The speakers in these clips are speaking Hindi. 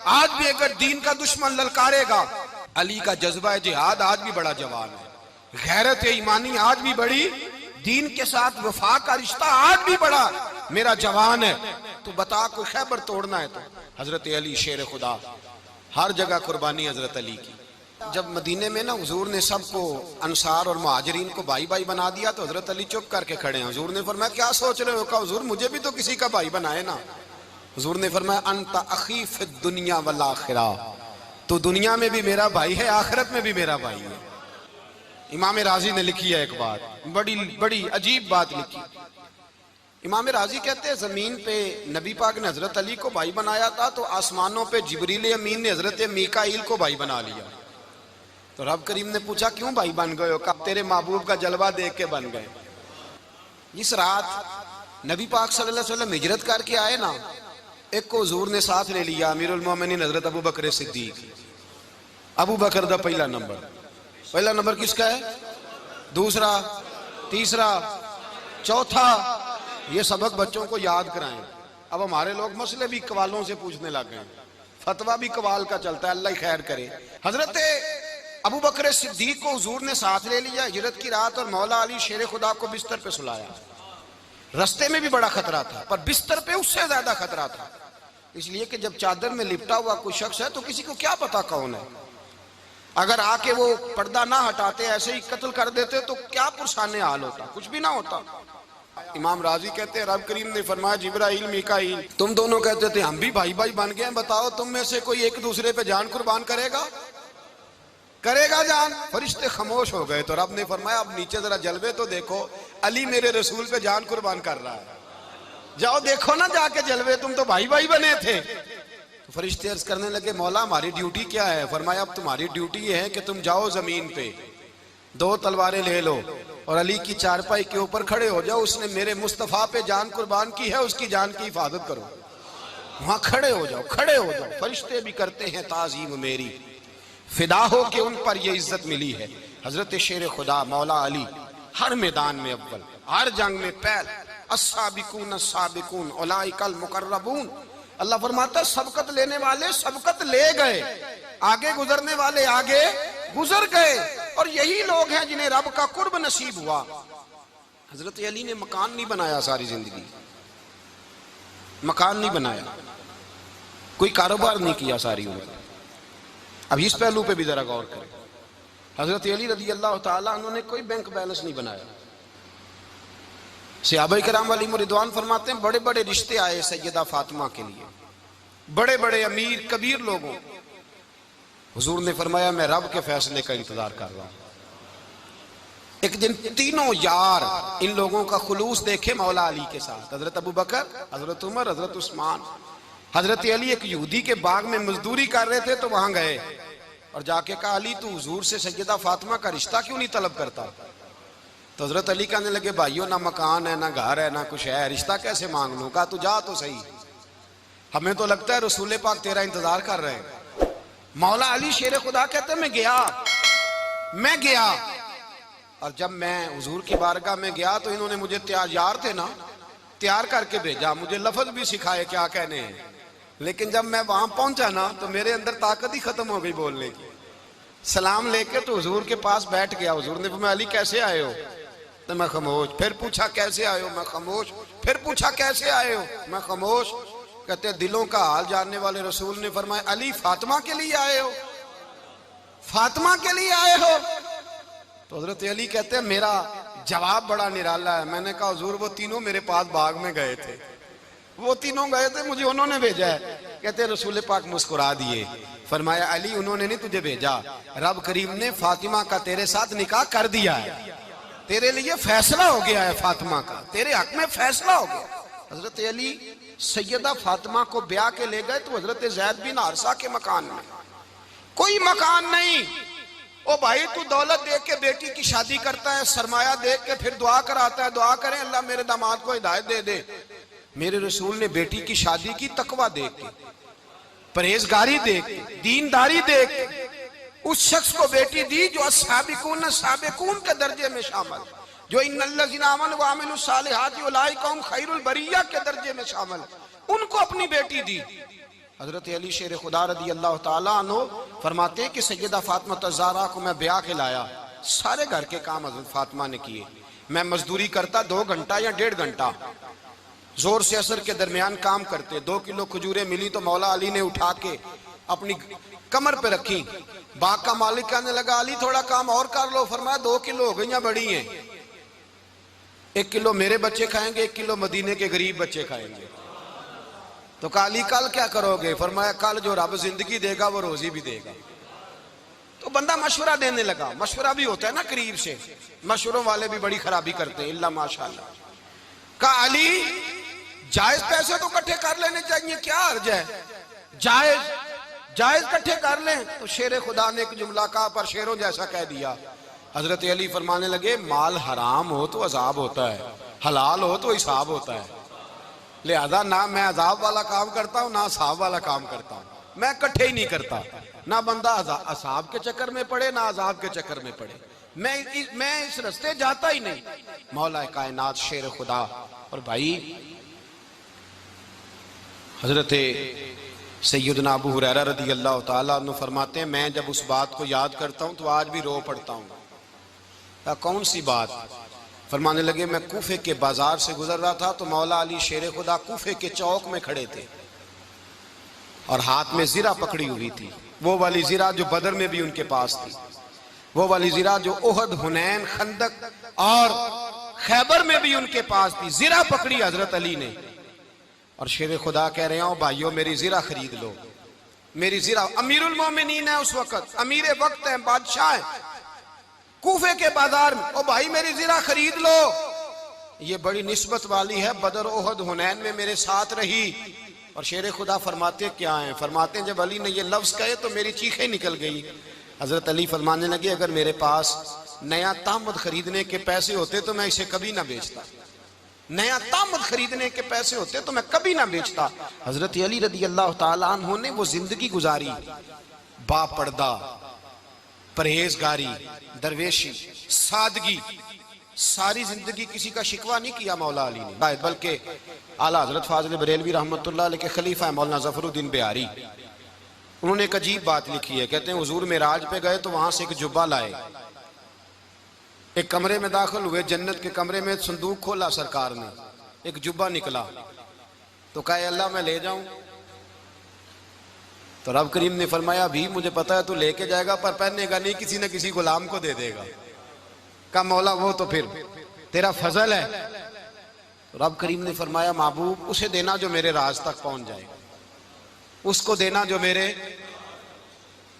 आज भी अगर दीन का दुश्मन ललकारेगा, अली का जज्बा जिहाद आज भी बड़ा जवान है, गैरत ईमानी आज भी बड़ी, दीन के साथ वफा का रिश्ता आज भी बड़ा मेरा जवान है। तो बता कोई खैबर तोड़ना है तो हजरत अली शेर खुदा, हर जगह कुर्बानी हजरत अली की। जब मदीने में ना हुजूर ने सबको अंसार और मुहाजिरीन को भाई भाई बना दिया तो हजरत अली चुप करके खड़े हैं। हुजूर ने फरमाया क्या सोच रहे हो? कहा हुजूर मुझे भी तो किसी का भाई बनाए ना। हुजूर ने फरमाया अंत अखी फिद दुनिया वल आखिरा, तो दुनिया में भी मेरा भाई है, आखिरत में भी मेरा भाई है। इमाम राजी ने लिखी है एक बात, बड़ी बड़ी अजीब बात लिखी। इमाम राजी कहते हैं जमीन पे नबी पाक ने हजरत अली को भाई बनाया था तो आसमानों पे जिब्रील अमीन ने हजरत मीकाईल को भाई बना लिया। तो रब करीम ने पूछा क्यों भाई बन गए हो? कब तेरे महबूब का जलवा देख के बन गए। जिस रात नबी पाक सल्लल्लाहु अलैहि वसल्लम हिजरत करके आए ना, एक को हुजूर ने साथ ले लिया, अमीरुल मोमिनीन हजरत अबू बकर सिद्दीक। अबू बकर दा पहला नंबर किसका है? दूसरा, तीसरा, चौथा। ये सबक बच्चों को याद कराएं। अब हमारे लोग मसले भी कवालों से पूछने लग गए, फतवा भी कवाल का चलता है, अल्लाह खैर करे। हजरत अबू बकर सिद्दीक को हुजूर ने साथ ले लिया हिजरत की रात, और मौला अली शेर खुदा को बिस्तर पे सुलाया। रास्ते में भी बड़ा खतरा था, पर बिस्तर पे उससे ज्यादा खतरा था, इसलिए कि जब चादर में लिपटा हुआ कोई शख्स है तो किसी को क्या पता कौन है। अगर आके वो पर्दा ना हटाते, ऐसे ही कत्ल कर देते तो क्या पुरसाने हाल होता, कुछ भी ना होता। इमाम राजी कहते हैं रब करीम ने फरमाया जिब्राइल मीकाईल तुम दोनों कहते थे हम भी भाई भाई बन गए, बताओ तुम में से कोई एक दूसरे पे जान कुर्बान करेगा जान? फरिश्ते खामोश हो गए। तो रब ने फरमाया अब नीचे जरा जलवे तो देखो, अली मेरे रसूल पे जान कुर्बान कर रहा है, जाओ देखो ना जाके जलवे, तुम तो भाई भाई बने थे। तो फरिश्ते अर्ज करने लगे मौला हमारी ड्यूटी क्या है? फरमाया अब तुम्हारी ड्यूटी ये है कि तुम जाओ जमीन पे, दो तलवारें ले लो और अली की चारपाई के ऊपर खड़े हो जाओ, उसने मेरे मुस्तफा पे जान कुर्बान की है, उसकी जान की हिफाजत करो। वहां खड़े हो जाओ। फरिश्ते भी करते हैं ताजीम मेरी, फिदा हो के उन पर ये इज्जत मिली है। हजरत शेर खुदा मौला अली हर मैदान में अव्वल, हर जंग में पहल, अस्साबिकून अस्साबिकून उलाइकल मुकर्रबून। अल्लाह फरमाता सबकत लेने वाले सबकत ले गए, आगे गुजरने वाले आगे गुजर गए, और यही लोग हैं जिन्हें रब का कुर्ब नसीब हुआ। हजरत अली ने मकान नहीं बनाया, सारी जिंदगी मकान नहीं बनाया, कोई कारोबार नहीं किया सारी उम्र। अब इस पहलू पे भी जरा गौर करें। हजरत अली रज़ी अल्लाह ताला उन्होंने कोई बैंक बैलेंस नहीं बनाया। सहाबाए किराम अलैहिम रिदवान फरमाते हैं बड़े बड़े रिश्ते आए सैयदा फातिमा के लिए, बड़े बड़े अमीर कबीर लोगों। हुजूर ने फरमाया मैं रब के फैसले का इंतजार कर रहा हूं। एक दिन तीनों यार इन लोगों का खुलूस देखे मौला अली के साथ, हजरत अबू बकर, हजरत उमर, हजरत उस्मान। हजरत अली एक यहूदी के बाग में मजदूरी कर रहे थे तो वहां गए और जाके कहा अली तू हुजूर से सैयदा फातिमा का रिश्ता क्यों नहीं तलब करता? तो हजरत अली कहने लगे भाइयों ना मकान है ना घर है ना कुछ है, रिश्ता कैसे मांग लूं? कहा तू जा तो सही, हमें तो लगता है रसूल पाक तेरा इंतजार कर रहे हैं। मौला अली शेर खुदा कहते मैं गया और जब मैं हुजूर की बारगाह में गया तो इन्होंने मुझे तैयार थे ना, तैयार करके भेजा, मुझे लफ्ज भी सिखाए क्या कहने हैं। लेकिन जब मैं वहां पहुंचा ना तो मेरे अंदर ताकत ही खत्म हो गई बोलने की। सलाम लेके तो हुजूर के पास बैठ गया। हुजूर ने फरमाया अली कैसे आए हो? तो मैं खामोश। फिर पूछा कैसे आए हो? मैं खामोश। फिर पूछा कैसे आए हो? मैं खामोश। कहते दिलों का हाल जानने वाले रसूल ने फरमाया अली फातिमा के लिए आए हो? फातिमा के लिए आए हो? तो हजरत अली कहते हैं मेरा जवाब बड़ा निराला है। मैंने कहा हुजूर वो तीनों मेरे पास बाग में गए थे, वो तीनों गए थे, मुझे उन्होंने भेजा है। कहते रसूल पाक मुस्कुरा दिए, फरमाया अली उन्होंने नहीं तुझे भेजा, रब करीम ने फातिमा का तेरे साथ निकाह कर दिया है, तेरे लिए फैसला हो गया है, फातिमा का तेरे हक में फैसला हो गया। हजरत अली सैयदा फातिमा को ब्याह के ले गए तो हजरत ज़ैद बिन हारिसा के मकान में कोई मकान नहीं। ओ भाई तू दौलत देख के बेटी की शादी करता है, सरमाया देख के फिर दुआ कराता है, दुआ करें अल्लाह मेरे दामाद को हिदायत दे दे। मेरे रसूल ने बेटी की शादी की तकवा देख के, परहेजगारी देख के, दीनदारी देख के उस शख्स को बेटी दी जो अस्साबिकून साबिकून के दर्जे में शामिल, जो इन्नल्लज़ीना आमनू व अमिलुस सालिहाति उलाइका हुम खैरुल बरिया के दर्जे में शामिल, उनको अपनी बेटी दी। हजरत अली शेर खुदा रदी अल्लाह ताला अन्हु फरमाते हैं कि सैयदा फातिमा ज़हरा को मैं ब्याह के लाया, सारे घर के काम हजरत फातिमा ने किए। मैं मजदूरी करता 2 घंटा या 1.5 घंटा, जोर से असर के दरमियान काम करते। 2 किलो खजूरें मिली तो मौला अली ने उठा के अपनी कमर पे रखी। बाग का मालिक कहने लगा अली थोड़ा काम और कर लो। फरमाया 2 किलो हो गई बड़ी हैं, 1 किलो मेरे बच्चे खाएंगे, 1 किलो मदीने के गरीब बच्चे खाएंगे। तो कहा अली कल क्या करोगे? फरमाया कल जो रब जिंदगी देगा वो रोजी भी देगा। तो बंदा मशवरा देने लगा। मशवरा भी होता है ना करीब से, मशवरों वाले भी बड़ी खराबी करते हैं इल्ला माशाअल्लाह। कहा अली जायज पैसे तो इकट्ठे कर लेने चाहिए, क्या अर्ज है, जायज इकट्ठे कर लें। तो शेर खुदा ने एक जुमला कहा पर शेरों जैसा कह दिया। हजरत अली फरमाने लगे माल हराम हो तो अजाब होता है, हलाल हो तो हिसाब होता है। लिहाजा ना मैं अजाब वाला काम करता हूँ ना हिसाब वाला काम करता हूँ, मैं इकट्ठे ही नहीं करता। ना बंदा असाब के चक्कर में पड़े ना अजाब के चक्कर में पड़े, मैं इस रास्ते जाता ही नहीं। मौला कायनात शेर खुदा। और भाई हजरत सैयदना अबू हुरैरा रदी अल्लाह ताला अन्हु फरमाते हैं मैं जब उस बात को याद करता हूँ तो आज भी रो पड़ता हूँ। कौन सी बात? फरमाने लगे मैं कूफे के बाजार से गुजर रहा था तो मौला अली शेर खुदा कूफे के चौक में खड़े थे और हाथ में जीरा पकड़ी हुई थी, वो वाली जीरा जो बदर में भी उनके पास थी, वो वाली जीरा जो ओहद, हुनैन, खंदक और खैबर में भी उनके पास थी। जीरा पकड़ी हजरत अली ने और शेर खुदा कह रहे हो भाइयों मेरी जीरा खरीद लो, मेरी जीरा। अमीरुल मोमिनीन है उस वक्त, अमीर वक्त है, बादशाह है, कूफे के बाजार में। ओ भाई मेरी जीरा खरीद लो, ये बड़ी निस्बत वाली है, बदर, ओहद, हुनैन में मेरे साथ रही। और शेर खुदा फरमाते क्या हैं? फरमाते हैं जब अली ने ये लफ्ज कहे तो मेरी चीखें निकल गई। हजरत अली फरमाने लगे अगर मेरे पास नया तामद खरीदने के पैसे होते तो मैं इसे कभी ना बेचता, नया तामद खरीदने के पैसे होते तो मैं कभी ना बेचता। हजरत अली रदी अल्लाह ताला अन्हु ने वो जिंदगी गुजारी, बापर्दा, परहेजगारी, दरवेशी, सादगी, सारी जिंदगी किसी का शिकवा नहीं किया मौला अली ने, बल्कि आला हजरत फाजिल बरेलवी रहमतुल्लाह अलैह के खलीफा है मौलाना जफरुद्दीन बिहारी। उन्होंने एक अजीब बात लिखी है, कहते हैं हुजूर मेराज पे गए तो वहां से एक जुब्बा लाए, एक कमरे में दाखिल हुए, जन्नत के कमरे में संदूक खोला सरकार ने, एक जुब्बा निकला तो कहा अल्लाह मैं ले जाऊं? तो रब करीम ने फरमाया भी मुझे पता है तू लेके जाएगा पर पहनेगा नहीं, किसी न किसी गुलाम को दे देगा। कहा मौला वो तो फिर तेरा फजल है। तो रब करीम ने फरमाया महबूब उसे देना जो मेरे राज तक पहुंच जाए, उसको देना जो मेरे,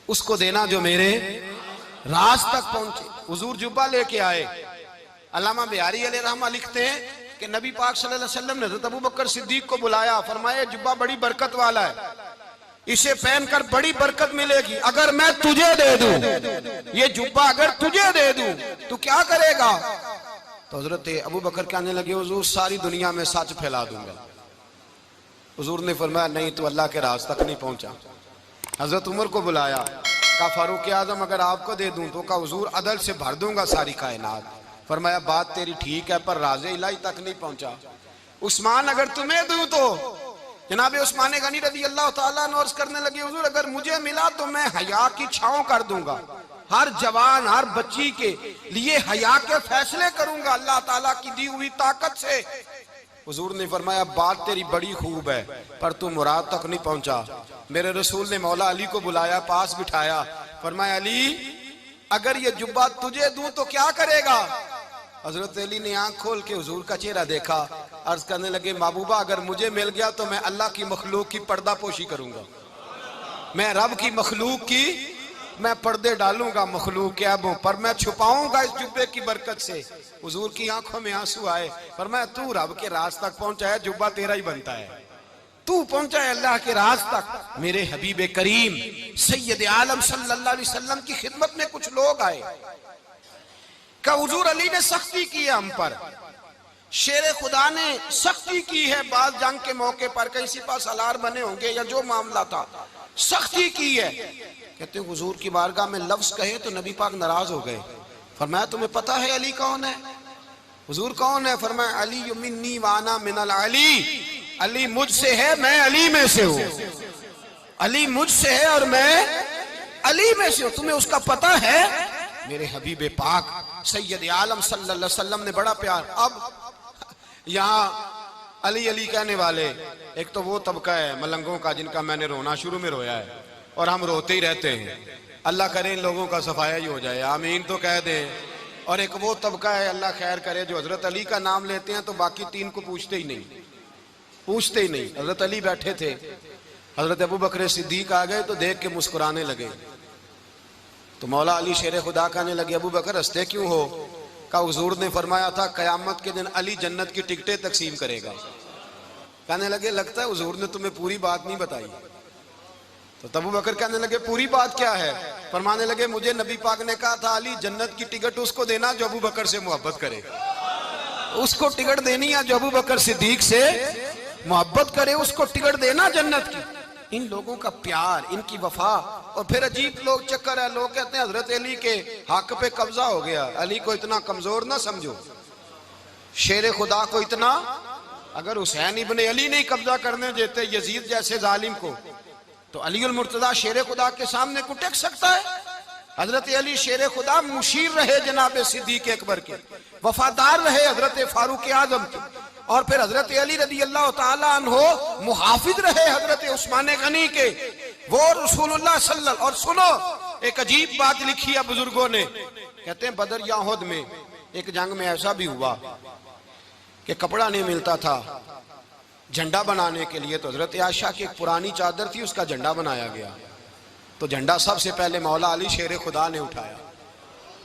उसको देना जो मेरे राज तक पहुंचे। हुजूर जुब्बा लेके आए। अल्लामा बिहारी अलैहि रहमा लिखते हैं कि नबी पाक सल्लल्लाहु अलैहि वसल्लम ने हज़रत अबू बकर सिद्दीक को बुलाया, फरमाया जुब्बा बड़ी बरकत वाला है, इसे पहनकर बड़ी बरकत मिलेगी, अगर मैं तुझे दे दूं, ये जुब्बा अगर तुझे दे दूं तो क्या करेगा? तो हजरत अबू बकर कहने लगे हुजूर सारी दुनिया में सच फैला दूंगा। हुजूर ने फरमाया नहीं तो अल्लाह के राज तक नहीं पहुंचा। हजरत उमर को बुलाया, कहा फारूक आजम अगर आपको दे दूं तो कहा हुजूर अदल से भर दूंगा सारी कायनात। फरमाया बात तेरी ठीक है पर राज़े इलाही तक नहीं पहुंचा। उस्मान अगर तुम्हें दूं तो जनाब उस्मान गनी रज़ी अल्लाह ताला अन्हु अर्ज़ करने लगे हुजूर अगर मुझे मिला तो मैं हया की छांव कर दूंगा, हर जवान हर बच्ची के लिए हया के फैसले करूंगा अल्लाह ताला की दी हुई ताकत से। हुजूर ने फरमाया बात तेरी बड़ी खूब है पर तू मुराद तक नहीं पहुंचा। मेरे रसूल ने मौला अली को बुलाया, पास बिठाया, फरमाया अली अगर ये जुब्बा तुझे दूं तो क्या करेगा? हजरत अली ने आंख खोल के हुजूर का चेहरा देखा, अर्ज करने लगे महबूबा अगर मुझे मिल गया तो मैं अल्लाह की मखलूक की पर्दा पोशी करूंगा, मैं रब की मखलूक की मैं पर्दे डालूंगा मखलूक के ऐबों पर, मैं छुपाऊंगा इस जुब्बे की बरकत से। हुजूर की आंखों में आंसू आए, फरमाया तू रब के राज तक पहुंचा है, जुब्बा तेरा ही बनता है, तू पहुंचा है अल्लाह के राज तक। मेरे हबीब करीम सैयद आलम सल्लल्लाहु अलैहि वसल्लम की खिदमत में कुछ लोग आए, का हुजूर अली ने सख्ती की है हम पर, शेर खुदा ने सख्ती की है, बात जंग के मौके पर कहीं सिपा सलार बने होंगे या जो मामला था सख्ती की है। कहते हैं हुजूर की बारगाह में लफ्ज कहे तो नबी पाक नाराज हो गए। फरमाया तुम्हें पता है अली कौन है? हुजूर कौन है? फरमाया अली मिन्नी वाना मिनल अली, अली मुझसे है मैं अली में से हूं। अली मुझसे है और मैं अली में से हूं, तुम्हें उसका पता है? मेरे हबीब पाक सैयद आलम सल्लल्लाहु अलैहि वसल्लम ने बड़ा प्यार। अब यहाँ अली अली कहने वाले एक तो वो तबका है मलंगों का जिनका मैंने रोना शुरू में रोया है और हम रोते ही रहते हैं। अल्लाह करे इन लोगों का सफाया ही हो जाए, आमीन तो कह दें। और एक वो तबका है अल्लाह खैर करे जो हजरत अली का नाम लेते हैं तो बाकी तीन को पूछते ही नहीं, पूछते ही नहीं। हजरत अली बैठे थे, हजरत अबू बकर सिद्दीक आ गए तो देख के मुस्कुराने लगे। तो मौला अली शेर खुदा कहने लगे अबू बकर हंसते क्यों हो? का हुजूर ने फरमाया था कयामत के दिन अली जन्नत की टिकटें तकसीम करेगा। कहने लगे लगता है हुजूर ने तुम्हें पूरी बात नहीं बताई। तो अबू बकर कहने लगे पूरी बात क्या है? फरमाने लगे मुझे नबी पाक ने कहा था अली जन्नत की टिकट उसको देना जो अबू बकर से मोहब्बत करे, उसको टिकट देनी है जो अबू बकर सिद्दीक से मोहब्बत करे, उसको टिकट देना जन्नत की। इन लोगों का प्यार, इनकी वफा। और फिर अजीब लोग चक्कर है, लोग कहते हैं हजरत अली के हक पे कब्जा हो गया। अली को इतना कमजोर ना समझो, शेर खुदा को इतना, अगर हुसैन इब्ने अली नहीं कब्जा करने देते यजीद जैसे जालिम को तो अली उल मुर्तजा शेर खुदा के सामने को टेक सकता है? हजरत अली शेर खुदा मुशीर रहे जनाब सिद्दीक अकबर के, वफादार रहे हजरत फारूक आजम के, और फिर हजरत अली रदी अल्लाह ताला अन्हो मुहाफिज रहे हजरत उस्मान गनी के, वो रसूलुल्लाह सल्लल्लाहु। और सुनो एक अजीब बात लिखी है बुजुर्गों ने, कहते हैं बदर या उहद में एक जंग में ऐसा भी हुआ कि कपड़ा नहीं मिलता था झंडा बनाने के लिए, तो हजरत आयशा की एक पुरानी चादर थी उसका झंडा बनाया गया। तो झंडा सबसे पहले मौला अली शेर खुदा ने उठाया।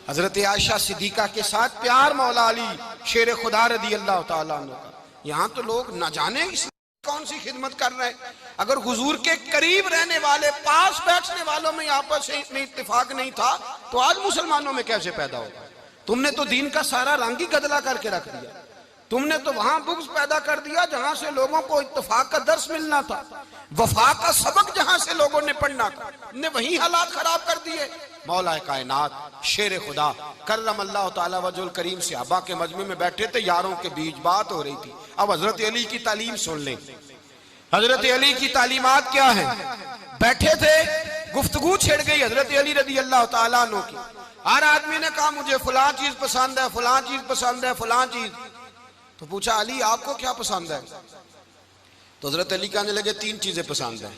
हजरत आयशा सिद्दीका के साथ प्यार मौला अली शेर खुदा रदी अल्लाह ताला अन्हु का। यहाँ तो लोग न जाने इस कौन सी खिदमत कर रहे हैं। अगर हुजूर के करीब रहने वाले पास बैठने वालों में आपस में इत्तेफाक नहीं था तो आज मुसलमानों में कैसे पैदा होगा? तुमने तो दीन का सारा रंग ही गदला करके रख दिया। तुमने तो वहां बुग़्ज़ पैदा कर दिया जहां से लोगों को इत्तेफाक का दर्स मिलना था, वफा का सबक जहां से लोगों ने पढ़ना था, ने वही हालात खराब कर दिए। मौला कायनात शेर खुदा करम अल्लाह ताला वजहुल करीम सहाबा के मजमे में बैठे थे, यारों के बीच बात हो रही थी। अब हजरत अली की तालीम सुन लें। हजरत अली की तालीमात क्या है? बैठे थे, गुफ्तगू छिड़ गई हजरत अली रदी अल्लाह ताला अन्हु की। हर आदमी ने कहा मुझे फलां चीज पसंद है, फलां चीज पसंद है, फलां चीज। तो पूछा अली आपको क्या पसंद है? तो हजरत अली कहने लगे तीन चीजें पसंद है।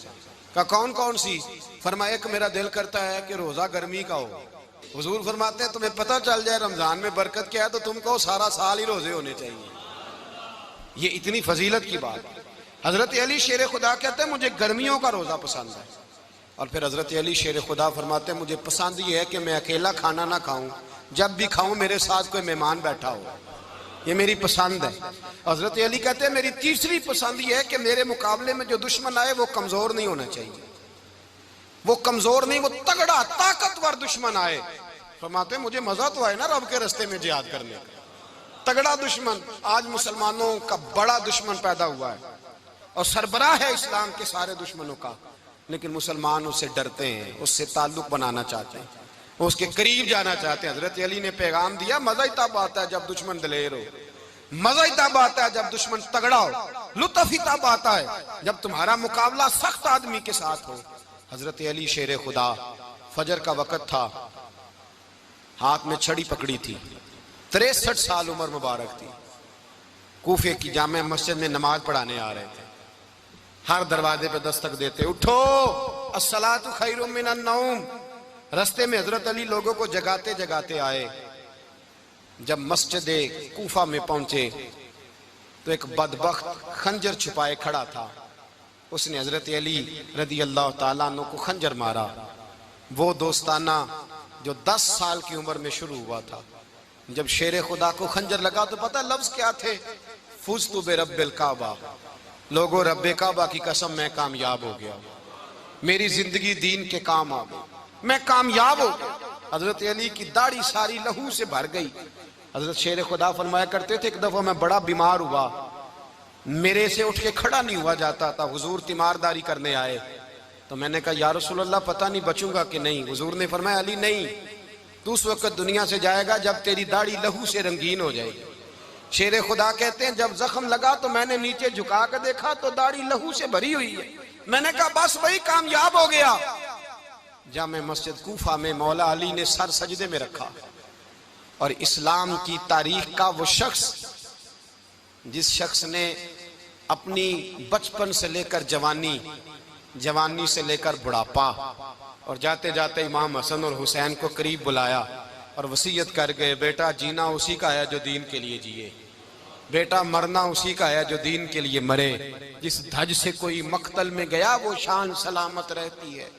कहा कौन कौन सी? फरमाया एक मेरा दिल करता है कि रोजा गर्मी का हो। हुजूर फरमाते हैं तुम्हें पता चल जाए रमजान में बरकत क्या है तो तुम कहो सारा साल ही रोजे होने चाहिए। ये इतनी फजीलत की बात। हजरत अली शेर खुदा कहते हैं मुझे गर्मियों का रोजा पसंद है। और फिर हजरत अली शेर खुदा फरमाते हैं मुझे पसंद ये है कि मैं अकेला खाना ना खाऊं, जब भी खाऊं मेरे साथ कोई मेहमान बैठा हो, ये मेरी पसंद है। हजरत अली कहते हैं मेरी तीसरी पसंद ये है कि मेरे मुकाबले में जो दुश्मन आए वो कमजोर नहीं होना चाहिए, वो कमजोर नहीं, वो तगड़ा ताकतवर दुश्मन आए। फरमाते हैं मुझे मजा तो आए ना रब के रास्ते में जिहाद करने का। तगड़ा दुश्मन, आज मुसलमानों का बड़ा दुश्मन पैदा हुआ है और सरबराह है इस्लाम के सारे दुश्मनों का, लेकिन मुसलमान उससे डरते हैं, उससे ताल्लुक बनाना चाहते हैं, उसके करीब जाना चाहते हैं। हजरत अली ने पैगाम दिया मजा ही तब आता है जब दुश्मन दलेर हो, मजा ही तब आता है जब दुश्मन तगड़ा हो, लुत्फ ही तब आता है जब तुम्हारा मुकाबला सख्त आदमी के साथ हो। हजरत अली शेर खुदा, फजर का वक़्त था, हाथ में छड़ी पकड़ी थी, 63 साल उम्र मुबारक थी, कूफे की जामे मस्जिद में नमाज पढ़ाने आ रहे थे। हर दरवाजे पे दस्तक देते उठो अस्सलातु खैरुम मिनन नौम। रास्ते में हजरत अली लोगों को जगाते जगाते आए। जब मस्जिद कूफा में पहुंचे तो एक बदबख्त खंजर छुपाए खड़ा था, उसने हजरत अली रदी अल्लाह ताला अन्हु को खंजर मारा। वो दोस्ताना जो 10 साल की उम्र में शुरू हुआ था। जब शेर खुदा को खंजर लगा तो पता लफ्ज क्या थे? फुज़्तु बिरब्बिल काबा, लोगों रब्बे काबा की कसम मैं कामयाब हो गया, मेरी जिंदगी दीन के काम आ गई, मैं कामयाब हो गया। हजरत अली की दाढ़ी सारी लहू से भर गई। हजरत शेर खुदा फरमाया करते थे एक दफा मैं बड़ा बीमार हुआ, मेरे से उठ के खड़ा नहीं हुआ जाता था, हुजूर तीमारदारी करने आए तो मैंने कहा या रसूल अल्लाह पता नहीं बचूंगा कि नहीं। हुजूर ने फरमाया अली नहीं, तू उस वक्त दुनिया से जाएगा जब तेरी दाढ़ी लहू से रंगीन हो जाएगी। शेर खुदा कहते हैं जब जख्म लगा तो मैंने नीचे झुका कर देखा तो दाढ़ी लहू से भरी हुई है, मैंने कहा बस भाई कामयाब हो गया। जामे मस्जिद कूफा में मौला अली ने सर सजदे में रखा और इस्लाम की तारीख का वो शख्स जिस शख्स ने अपनी बचपन से लेकर जवानी, जवानी से लेकर बुढ़ापा और जाते जाते इमाम हसन और हुसैन को करीब बुलाया और वसीयत कर गए, बेटा जीना उसी का है जो दीन के लिए जिए, बेटा मरना उसी का है जो दीन के लिए मरे। जिस धज से कोई मक्तल में गया वो शान सलामत रहती है।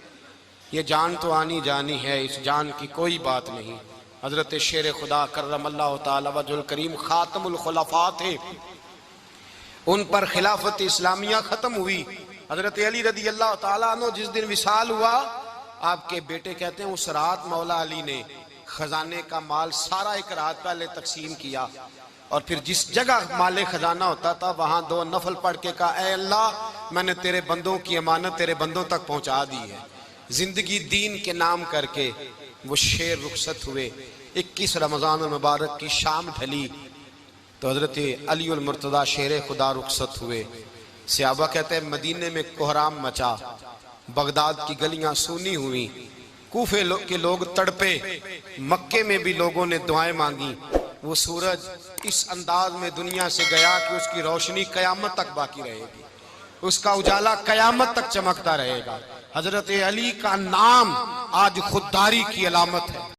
ये जान तो आनी जानी है, इस जान की कोई बात नहीं। हजरत शेर खुदा करमल्लाहु ताला वजहुल करीम खातमुल खुलफा थे, उन पर खिलाफत इस्लामिया खत्म हुई। हजरत अली रदी अल्लाह ताला अन्हु जिस दिन विसाल हुआ, आपके बेटे कहते हैं उस रात मौला अली ने खजाने का माल सारा एक रात पहले तकसीम किया और फिर जिस जगह माले खजाना होता था वहां दो नफल पढ़ के कहा, ऐ अल्लाह मैंने तेरे बंदों की अमानत तेरे बंदों तक पहुंचा दी है। जिंदगी दीन के नाम करके वो शेर रुखसत हुए। 21 रमजान मुबारक की शाम ढली तो हजरत अली उल मुर्तदा शेर खुदा रुखसत हुए। सहाबा कहते हैं मदीने में कोहराम मचा, बगदाद की गलियां सूनी हुई, कूफे के लोग तड़पे, मक्के में भी लोगों ने दुआएं मांगी। वो सूरज इस अंदाज में दुनिया से गया कि उसकी रोशनी कयामत तक बाकी रहेगी, उसका उजाला कयामत तक चमकता रहेगा। हजरत अली का नाम आज खुददारी की अलामत है।